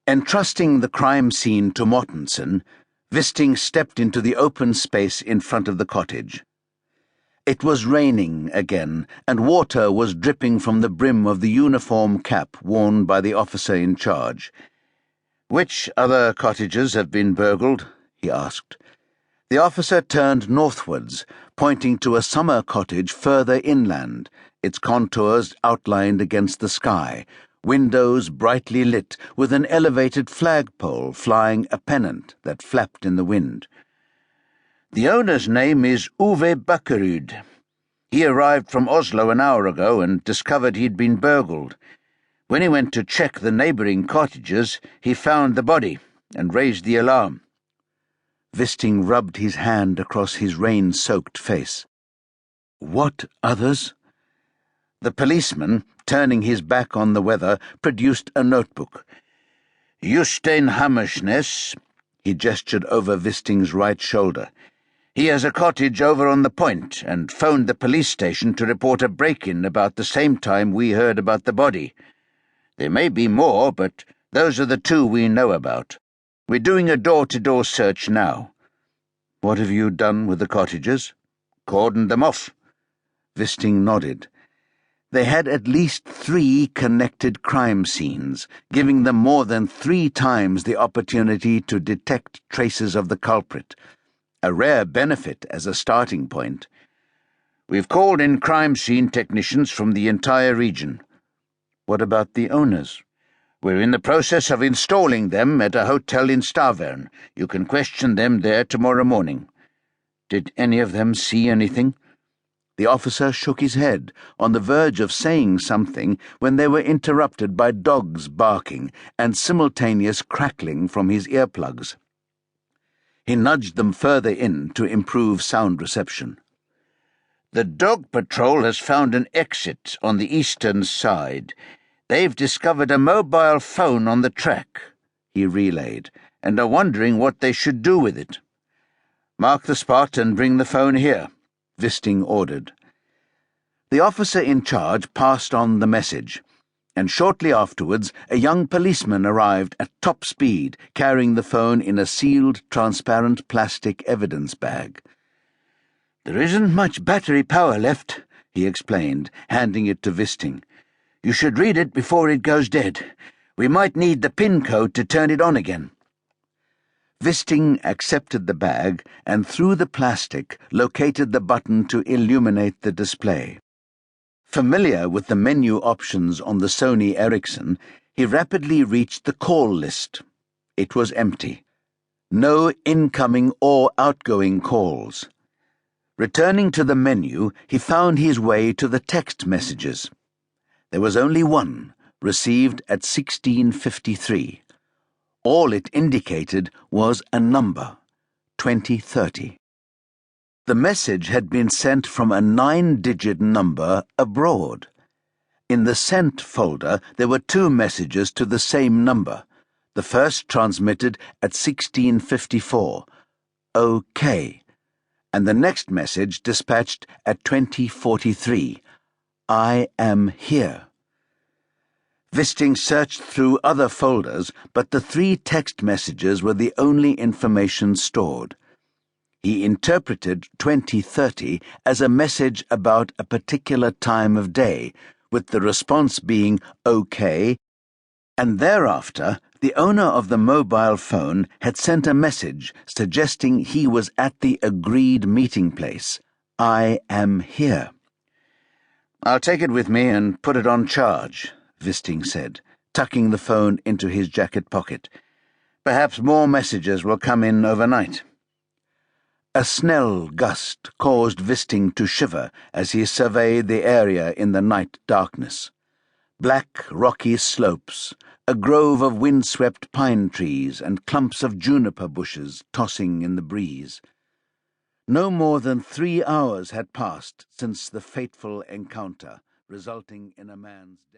Entrusting the crime scene to Mortensen, Wisting stepped into the open space in front of the cottage. It was raining again, and water was dripping from the brim of the uniform cap worn by the officer in charge. "Which other cottages have been burgled?" he asked. The officer turned northwards, pointing to a summer cottage further inland, its contours outlined against the sky, windows brightly lit, with an elevated flagpole flying a pennant that flapped in the wind. "The owner's name is Ove Bakkeruds. He arrived from Oslo an hour ago and discovered he'd been burgled. When he went to check the neighbouring cottages, he found the body and raised the alarm." Wisting rubbed his hand across his rain-soaked face. "What others?" The policeman, turning his back on the weather, produced a notebook. "Jostein Hammersnes," he gestured over Wisting's right shoulder. "He has a cottage over on the point and phoned the police station to report a break-in about the same time we heard about the body. There may be more, but those are the two we know about. We're doing a door-to-door search now." "What have you done with the cottages?" "Cordoned them off." Wisting nodded. They had at least 3 connected crime scenes, giving them more than 3 times the opportunity to detect traces of the culprit. A rare benefit as a starting point. "We've called in crime scene technicians from the entire region." "What about the owners?" "We're in the process of installing them at a hotel in Stavern. You can question them there tomorrow morning." "Did any of them see anything?" The officer shook his head, on the verge of saying something when they were interrupted by dogs barking and simultaneous crackling from his earplugs. He nudged them further in to improve sound reception. "The dog patrol has found an exit on the eastern side. They've discovered a mobile phone on the track," he relayed, "and are wondering what they should do with it." "Mark the spot and bring the phone here," Wisting ordered. The officer in charge passed on the message, and shortly afterwards a young policeman arrived at top speed, carrying the phone in a sealed, transparent plastic evidence bag. "There isn't much battery power left," he explained, handing it to Wisting. "You should read it before it goes dead. We might need the PIN code to turn it on again." Wisting accepted the bag and, through the plastic, located the button to illuminate the display. Familiar with the menu options on the Sony Ericsson, he rapidly reached the call list. It was empty. No incoming or outgoing calls. Returning to the menu, he found his way to the text messages. There was only one, received at 16:53. All it indicated was a number, 2030. The message had been sent from a 9-digit number abroad. In the Sent folder, there were 2 messages to the same number. The first transmitted at 16:54, OK, and the next message dispatched at 20:43, I am here. Wisting searched through other folders, but the 3 text messages were the only information stored. He interpreted 2030 as a message about a particular time of day, with the response being OK, and thereafter the owner of the mobile phone had sent a message suggesting he was at the agreed meeting place. I am here. "I'll take it with me and put it on charge," Wisting said, tucking the phone into his jacket pocket. "Perhaps more messages will come in overnight." A Snell gust caused Wisting to shiver as he surveyed the area in the night darkness. Black, rocky slopes, a grove of windswept pine trees and clumps of juniper bushes tossing in the breeze. No more than 3 hours had passed since the fateful encounter, resulting in a man's death.